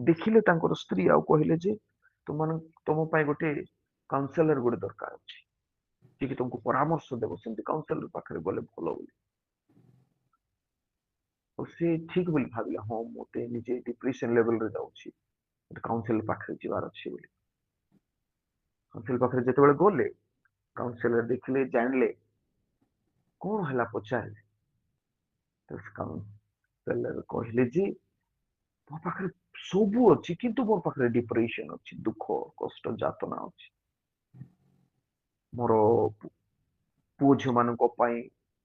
ଦେଖିଲେ ତାଙ୍କର ସ୍ତ୍ରୀ ଆଉ କହିଲେ ଯେ ତମ ପାଇଁ ଗୋଟେ କାଉନସେଲର ଗୋଟେ ଦରକାର ଅଛି, ଯିଏକି ତମକୁ ପରାମର୍ଶ ଦେବ, ସେମିତି କାଉନସେଲର ପାଖରେ ଗଲେ ଭଲ ବୋଲି। ଆଉ ସେ ଠିକ ବୋଲି ଭାବିଲା, ହଁ ମତେ ନିଜେ ଡିପ୍ରେସନ ଲେଭେଲରେ ଯାଉଛି, କାଉନସେଲର ପାଖରେ ଯିବାର ଅଛି ବୋଲି। କାଉନସେଲର ପାଖରେ ଯେତେବେଳେ ଗଲେ, କାଉନସେଲର ଦେଖିଲେ, ଜାଣିଲେ, କଣ ହେଲା ପଚାରିଲେ। କାଉନସେଲର କହିଲେ ଯେ ମୋ ପାଖରେ ସବୁ ଅଛି କିନ୍ତୁ ମୋର ପାଖରେ ଡିପ୍ରେସନ ଅଛି, ଦୁଃଖ କଷ୍ଟ ଯାତନା ଅଛି। ମୋର ପୁଅ ଝିଅ ମାନଙ୍କ ପାଇଁ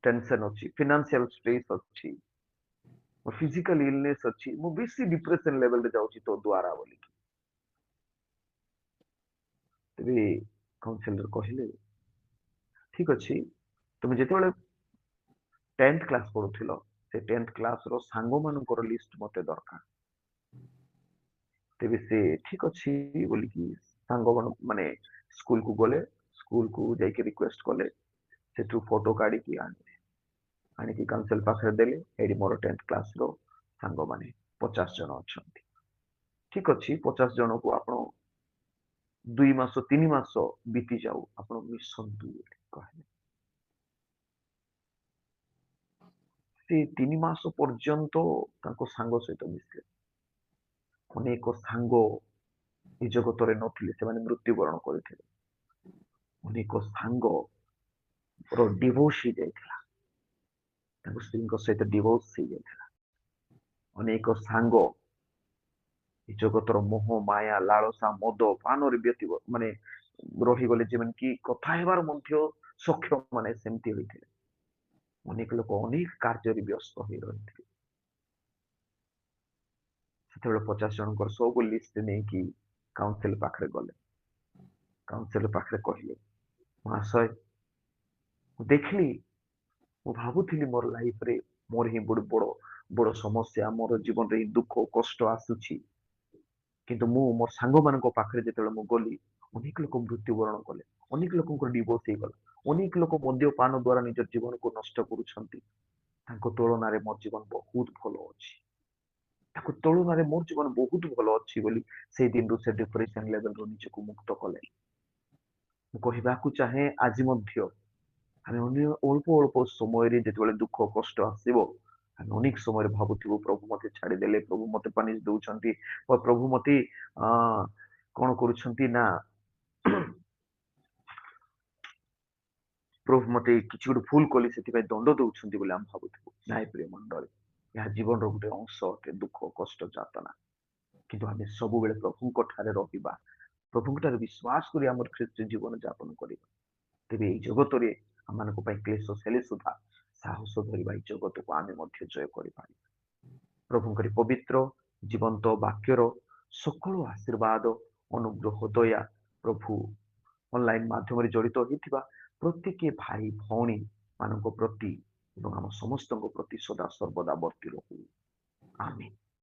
ଟେନସନ ଅଛି, ଫିନାନ୍ସିଆଲ ଷ୍ଟ୍ରେସ୍ ଅଛି, ଫିଜିକାଲ ଇଲନେସ ଅଛି, ମୁଁ ବେଶୀ ଡିପ୍ରେସନ ଲେଭେଲ ରେ ଯାଉଛି ତୋ ଦ୍ୱାରା ବୋଲିକି। ତେବେ କାଉନସିଲର କହିଲେ ଠିକ ଅଛି, ତୁମେ ଯେତେବେଳେ 10th କ୍ଲାସ ପଢୁଥିଲ, ସେ 10th କ୍ଲାସ ର ସାଙ୍ଗ ମାନଙ୍କର ଲିଷ୍ଟ ମତେ ଦରକାର। ତେବେ ସେ ଠିକ ଅଛି ବୋଲିକି ସାଙ୍ଗ ମାନେ ସ୍କୁଲ କୁ ଗଲେ, ସ୍କୁଲ କୁ ଯାଇକି ରିକ୍ୱେଷ୍ଟ କଲେ, ସେଠୁ ଫଟୋ କାଢିକି ଆଣିକି କାଉନସିଲ ପାଖରେ ଦେଲେ, ଏଇଠି ମୋର 10th କ୍ଲାସ ର ସାଙ୍ଗମାନେ 50 ଜଣ ଅଛନ୍ତି, ଠିକ ଅଛି 50 ଜଣକୁ ଆପଣ 2 ମାସ 3 ମାସ ବିତି ଯାଉ, ଆପଣ ମିଶନ୍ତୁ ବୋଲି କହିଲେ। ସେ 3 ମାସ ପର୍ଯ୍ୟନ୍ତ ତାଙ୍କ ସାଙ୍ଗ ସହିତ ମିଶିଲେ। ଅନେକ ସାଙ୍ଗ ଏ ଜଗତରେ ନଥିଲେ, ସେମାନେ ମୃତ୍ୟୁବରଣ କରିଥିଲେ। ଅନେକ ସାଙ୍ଗର ଡିଭୋର୍ସ ହେଇଯାଇଥିଲା, ତାଙ୍କ ସ୍ତ୍ରୀଙ୍କ ସହିତ ଡିଭୋର୍ସ ହେଇଯାଇଥିଲା। ଅନେକ ସାଙ୍ଗ ଏ ଜଗତର ମୋହ ମାୟା ଲାଳସା ମଦ ପାନରେ ବ୍ୟତୀତ ମାନେ ରହିଗଲେ, ଯେମାନେ କି କଥା ହେବାର ମଧ୍ୟ ସକ୍ଷମ ମାନେ ସେମିତି ହୋଇଥିଲେ। ଅନେକ ଲୋକ ଅନେକ କାର୍ଯ୍ୟରେ ବ୍ୟସ୍ତ ହୋଇ ରହିଥିଲେ। ସେତେବେଳେ 50 ଜଣଙ୍କର ସବୁ ଲିଷ୍ଟ ନେଇକି କାଉନସିଲ ପାଖରେ ଗଲେ। କାଉନସିଲ ପାଖରେ କହିଲେ, ମହାଶୟ ମୁଁ ଦେଖିଲି, ମୁଁ ଭାବୁଥିଲି ମୋର ଲାଇଫରେ ମୋର ହିଁ ବଡ ବଡ ବଡ ସମସ୍ୟା, ମୋର ଜୀବନରେ ହିଁ ଦୁଃଖ କଷ୍ଟ ଆସୁଛି, କିନ୍ତୁ ମୁଁ ମୋ ସାଙ୍ଗମାନଙ୍କ ପାଖରେ ଯେତେବେଳେ ମୁଁ ଗଲି, ଅନେକ ଲୋକ ମୃତ୍ୟୁବରଣ କଲେ, ଅନେକ ଲୋକଙ୍କର ଡିଭୋର୍ସ ହେଇଗଲା, ଅନେକ ଲୋକ ମଦ୍ୟପାନ ଦ୍ଵାରା ନିଜ ଜୀବନକୁ ନଷ୍ଟ କରୁଛନ୍ତି। ତାଙ୍କ ତୁଳନାରେ ମୋ ଜୀବନ ବହୁତ ଭଲ ଅଛି, ତାଙ୍କ ତୁଳନାରେ ମୋର ଜୀବନ ବହୁତ ଭଲ ଅଛି ବୋଲି ସେଇ ଦିନରୁ ସେ ଡିପ୍ରେସନ ଲେଭେଲରୁ ନିଜକୁ ମୁକ୍ତ କଲେ। ମୁଁ କହିବାକୁ ଚାହେଁ, ଆଜି ମଧ୍ୟ ଆମେ ଅଳ୍ପ ଅଳ୍ପ ସମୟରେ ଯେତେବେଳେ ଦୁଃଖ କଷ୍ଟ ଆସିବ, ଆମେ ଅନେକ ସମୟରେ ଭାବୁଥିବୁ ପ୍ରଭୁ ମତେ ଛାଡିଦେଲେ, ପ୍ରଭୁ ମତେ ପାନିଶ ଦଉଛନ୍ତି, ବା ପ୍ରଭୁ ମତେ କଣ କରୁଛନ୍ତି ନା ପ୍ରଭୁ ମତେ କିଛି ଗୋଟେ ଭୁଲ କଲି ସେଥିପାଇଁ ଦଣ୍ଡ ଦଉଛନ୍ତି ବୋଲି ଆମେ ଭାବୁଥିବୁ। ନାଇଁ ପ୍ରିୟ ମଣ୍ଡଳୀ, ଏହା ଜୀବନର ଗୋଟେ ଅଂଶ ଅଟେ, ଦୁଃଖ କଷ୍ଟ ଯାତନା। କିନ୍ତୁ ଆମେ ସବୁବେଳେ ପ୍ରଭୁଙ୍କ ଠାରେ ରହିବା, ପ୍ରଭୁଙ୍କ ଠାରେ ବିଶ୍ୱାସ କରି ଆମର ଖ୍ରୀଷ୍ଟ ଜୀବନ ଯାପନ କରିବା, ତେବେ ଏଇ ଜଗତରେ ଆମମାନଙ୍କ ପାଇଁ କ୍ଲେଶ ହେଲେ ସୁଦ୍ଧା ସାହସ ଧରିବା ଏଇ ଜଗତକୁ ଆମେ ମଧ୍ୟ ଜୟ କରିପାରିବା। ପ୍ରଭୁଙ୍କର ପବିତ୍ର ଜୀବନ୍ତ ବାକ୍ୟର ସକଳ ଆଶୀର୍ବାଦ ଅନୁଗ୍ରହ ଦୟା ପ୍ରଭୁ ଅନଲାଇନ ମାଧ୍ୟମରେ ଜଡ଼ିତ ହୋଇଥିବା ପ୍ରତ୍ୟେକ ଭାଇ ଭଉଣୀ ମାନଙ୍କ ପ୍ରତି ଏବଂ ଆମ ସମସ୍ତଙ୍କ ପ୍ରତି ସଦା ସର୍ବଦା ବର୍ତ୍ତି ରହୁ। ଆମେନ୍।